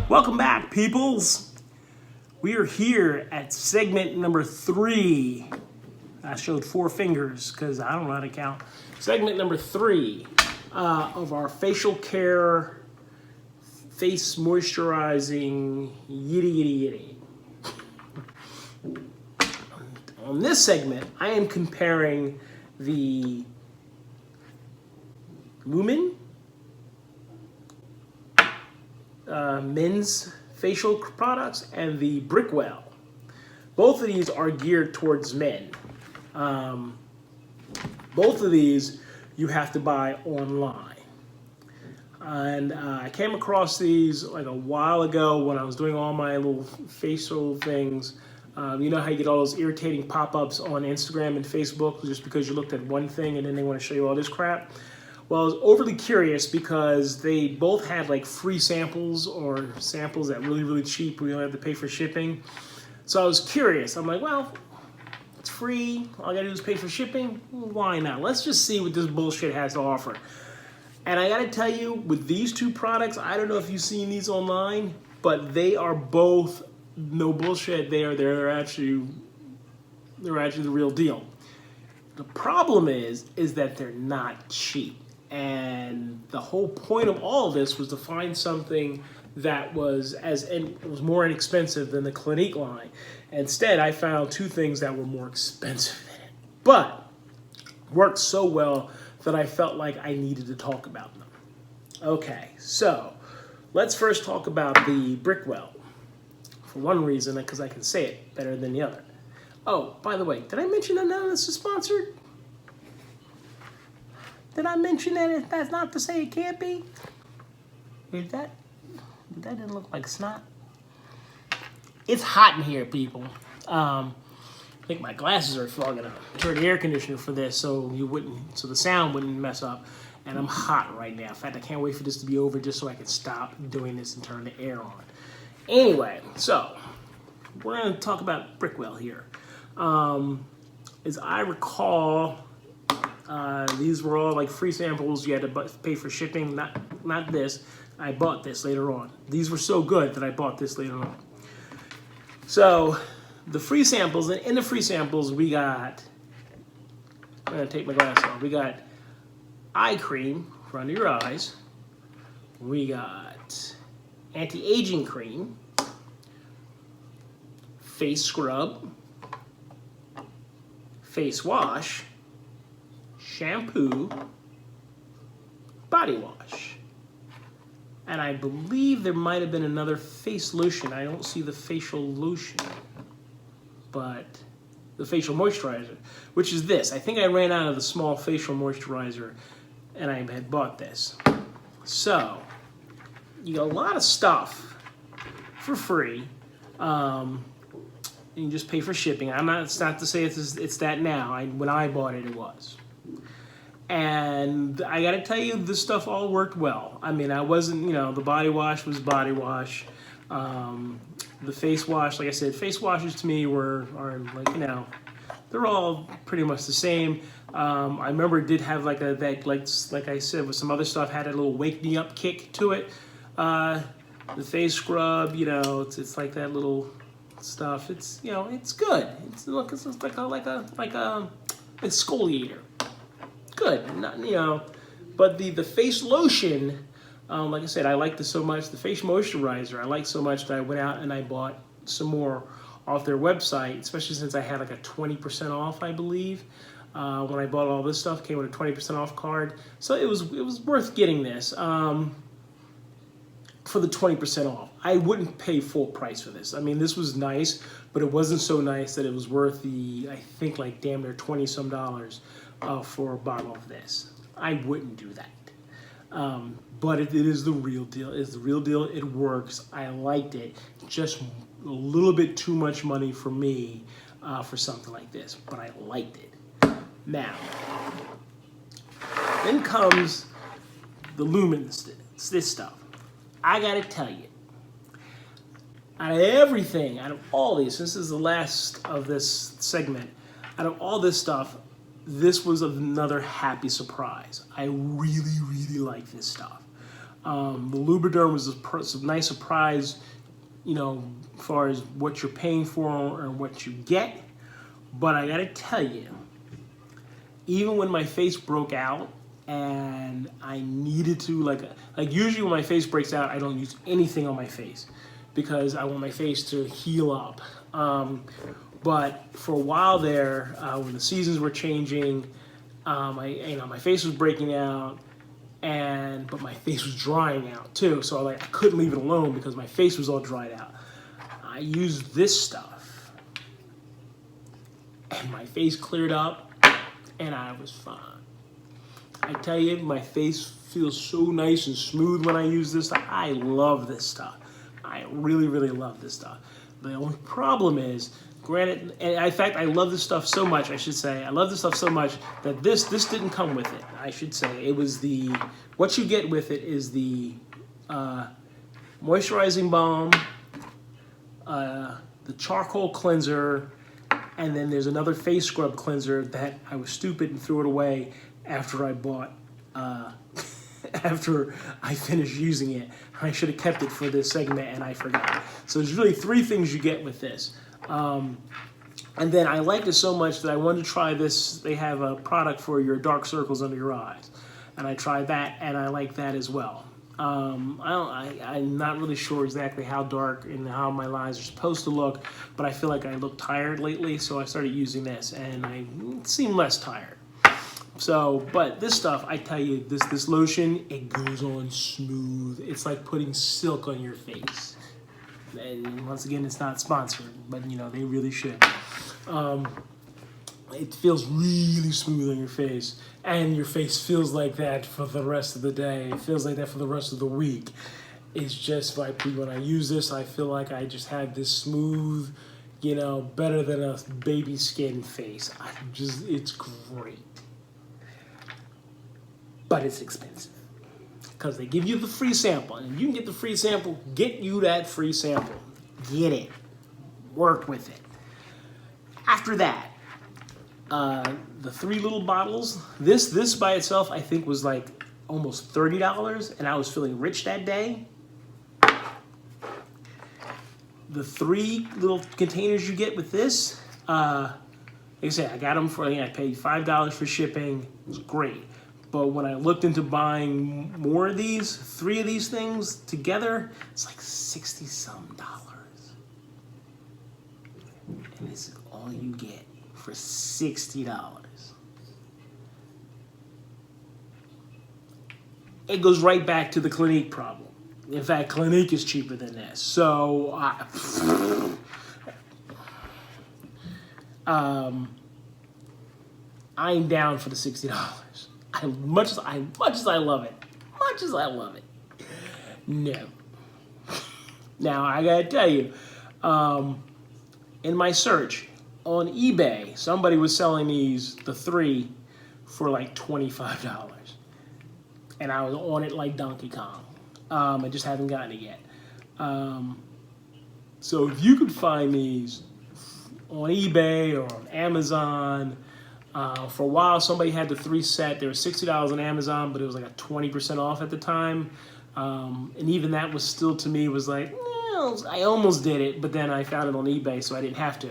Welcome back, peoples. We are here at segment number 3. I showed 4 fingers because I don't know how to count. Segment number 3 of our facial care, face moisturizing, yitty. On this segment, I am comparing the Lumin men's facial products and the Brickell. Both of these are geared towards men. Both of these you have to buy online. And I came across these like a while ago when I was doing all my little facial things. You know how you get all those irritating pop-ups on Instagram and Facebook just because you looked at one thing and then they want to show you all this crap? Well, I was overly curious because they both had like free samples or samples that really cheap. We don't have to pay for shipping. So I was curious. I'm like, well, it's free. All I gotta do is pay for shipping. Why not? Let's just see what this bullshit has to offer. And I gotta tell you, with these two products, I don't know if you've seen these online, but they are both no bullshit. They're actually the real deal. The problem is that they're not cheap. And the whole point of all of this was to find something that was more inexpensive than the Clinique line. Instead, I found 2 things that were more expensive than it, but worked so well that I felt like I needed to talk about them. Okay, so let's first talk about the Brickell. For one reason, because I can say it better than the other. Oh, by the way, did I mention that none of this is sponsored? Did I mention that that's not to say it can't be? That didn't look like snot. It's hot in here, people. I think my glasses are fogging up. Turn the air conditioner for this so the sound wouldn't mess up. And I'm hot right now. In fact, I can't wait for this to be over just so I can stop doing this and turn the air on. Anyway, so we're going to talk about Brickell here. As I recall, these were all like free samples. You had to pay for shipping. Not this. I bought this later on. These were so good that I bought this later on. So the free samples, and in the free samples we got, I'm going to take my glasses off. We got eye cream for under your eyes. We got anti-aging cream, face scrub, face wash, shampoo, body wash. And I believe there might have been another face lotion. I don't see the facial lotion, but the facial moisturizer, which is this. I think I ran out of the small facial moisturizer and I had bought this. So you get a lot of stuff for free. You can just pay for shipping. It's not to say it's that now. When I bought it, it was. And I gotta tell you, this stuff all worked well. I mean, I wasn't, the body wash was body wash. The face wash, like I said, face washes to me are like, they're all pretty much the same. I remember it did have like I said, with some other stuff, had a little wake me up kick to it. The face scrub, it's like that little stuff. It's it's good. It's like a exfoliator. Good, but the face lotion, like I said, I liked it so much. The face moisturizer, I liked so much that I went out and I bought some more off their website, especially since I had like a 20% off, I believe. When I bought all this stuff, came with a 20% off card, so it was worth getting this for the 20% off. I wouldn't pay full price for this. I mean, this was nice, but it wasn't so nice that it was worth the, I think, like damn near $20-some for a bottle of this. I wouldn't do that. But it is the real deal. It's the real deal. It works. I liked it. Just a little bit too much money for me for something like this, but I liked it. Now, then comes the Lumen, this stuff. I gotta tell you, out of everything, out of all these, this is the last of this segment, out of all this stuff, this was another happy surprise. I really like this stuff. The Lubriderm was a nice surprise, you know, as far as what you're paying for or what you get. But I gotta tell you, even when my face broke out and I needed to, like usually when my face breaks out, I don't use anything on my face because I want my face to heal up. But for a while there, when the seasons were changing, my face was breaking out, but my face was drying out too. So I couldn't leave it alone because my face was all dried out. I used this stuff, and my face cleared up, and I was fine. I tell you, my face feels so nice and smooth when I use this stuff. I love this stuff. I really, really love this stuff. The only problem is, granted, and in fact, I love this stuff so much, I should say, I love this stuff so much that this didn't come with it, I should say. It was what you get with it is the moisturizing balm, the charcoal cleanser, and then there's another face scrub cleanser that I was stupid and threw it away after I bought, after I finished using it. I should have kept it for this segment and I forgot. So there's really 3 things you get with this. And then I liked it so much that I wanted to try this. They have a product for your dark circles under your eyes. And I tried that and I like that as well. I'm not really sure exactly how dark and how my lines are supposed to look, but I feel like I look tired lately, so I started using this and I seem less tired. So, but this stuff, I tell you, this lotion, it goes on smooth. It's like putting silk on your face. And once again, it's not sponsored, but you know, they really should. It feels really smooth on your face, and your face feels like that for the rest of the day. It feels like that for the rest of the week. It's just like when I use this, I feel like I just have this smooth, you know, better than a baby skin face. It's great. But it's expensive because they give you the free sample. And if you can get the free sample, get you that free sample. Get it. Work with it. After that, the 3 little bottles, this by itself I think was like almost $30, and I was feeling rich that day. The 3 little containers you get with this, like I said, I got them for, I paid $5 for shipping. It was great. But when I looked into buying more of these, 3 of these things together, it's like $60-some. And this is all you get for $60. It goes right back to the Clinique problem. In fact, Clinique is cheaper than this. So, I'm down for the $60. Much as I love it, no. Now I gotta tell you, in my search on eBay, somebody was selling the 3 for like $25, and I was on it like Donkey Kong. I just haven't gotten it yet. So if you could find these on eBay or on Amazon. For a while, somebody had the 3 set. They were $60 on Amazon, but it was like a 20% off at the time. And even that was still, to me, was like, I almost did it, but then I found it on eBay, so I didn't have to.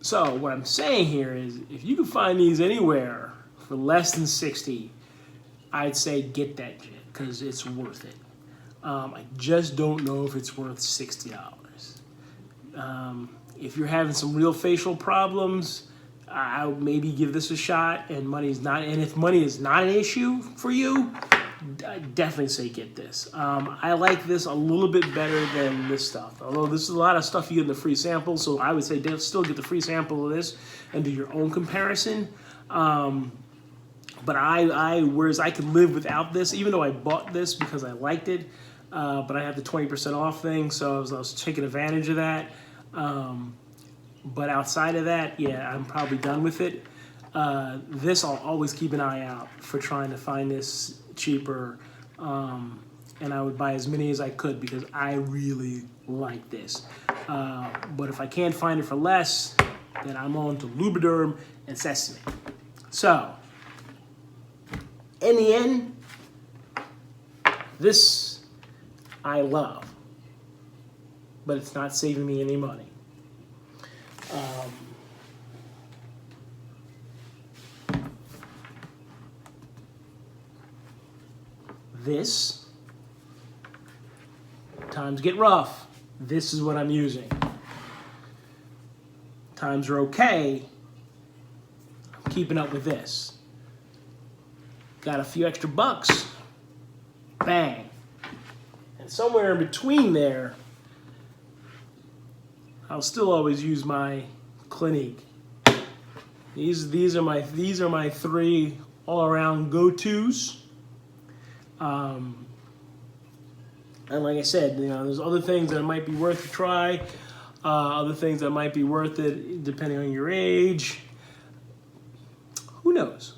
So what I'm saying here is, if you can find these anywhere for less than $60, I'd say get that shit, because it's worth it. I just don't know if it's worth $60. If you're having some real facial problems, I would maybe give this a shot, and if money is not an issue for you, I definitely say get this. I like this a little bit better than this stuff, although this is a lot of stuff you get in the free sample, so I would say still get the free sample of this and do your own comparison. But whereas I could live without this, even though I bought this because I liked it, but I had the 20% off thing, so I was taking advantage of that. But outside of that, yeah, I'm probably done with it. This I'll always keep an eye out for trying to find this cheaper. And I would buy as many as I could because I really like this. But if I can't find it for less, then I'm on to Lubriderm and Sesame. So, in the end, This I love, but it's not saving me any money. This, times get rough. This is what I'm using. Times are okay. I'm keeping up with this. Got a few extra bucks. Bang. And somewhere in between there, I'll still always use my Clinique. These are my three all-around go-tos. And like I said, you know, there's other things that might be worth a try, other things that might be worth it depending on your age. Who knows?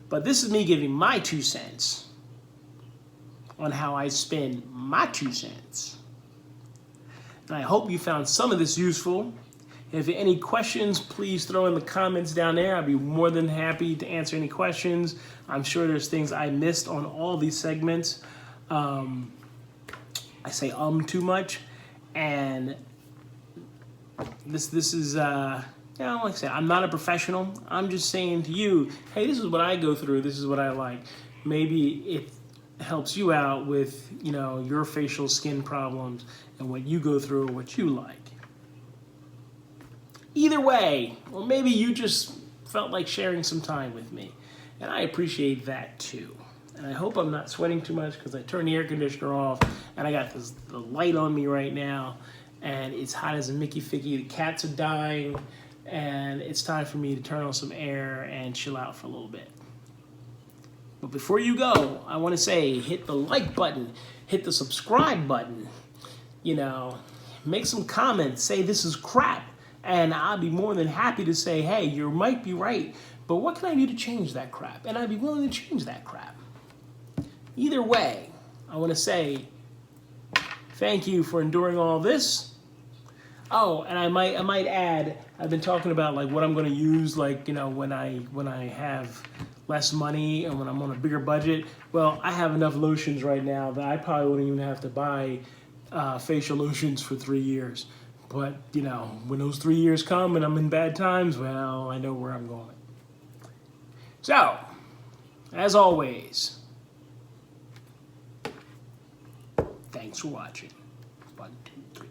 But this is me giving my 2 cents on how I spend my 2 cents. And I hope you found some of this useful. If you have any questions, please throw in the comments down there. I'd be more than happy to answer any questions. I'm sure there's things I missed on all these segments. I say too much, and this is, you know, like I said, I'm not a professional. I'm just saying to you, hey, this is what I go through. This is what I like. Maybe it helps you out with, you know, your facial skin problems and what you go through, what you like. Either way, or maybe you just felt like sharing some time with me, and I appreciate that too. And I hope I'm not sweating too much because I turned the air conditioner off and I got the light on me right now, and it's hot as a Mickey Ficky. The cats are dying, and it's time for me to turn on some air and chill out for a little bit. But before you go, I want to say hit the like button, hit the subscribe button, you know, make some comments, say this is crap, and I'll be more than happy to say, hey, you might be right, but what can I do to change that crap? And I'd be willing to change that crap. Either way, I want to say thank you for enduring all this. Oh, and I might add, I've been talking about like what I'm going to use, like, you know, when I have less money and when I'm on a bigger budget. Well, I have enough lotions right now that I probably wouldn't even have to buy facial lotions for 3 years. But, you know, when those 3 years come and I'm in bad times, well, I know where I'm going. So, as always, thanks for watching. 1, 2, 3.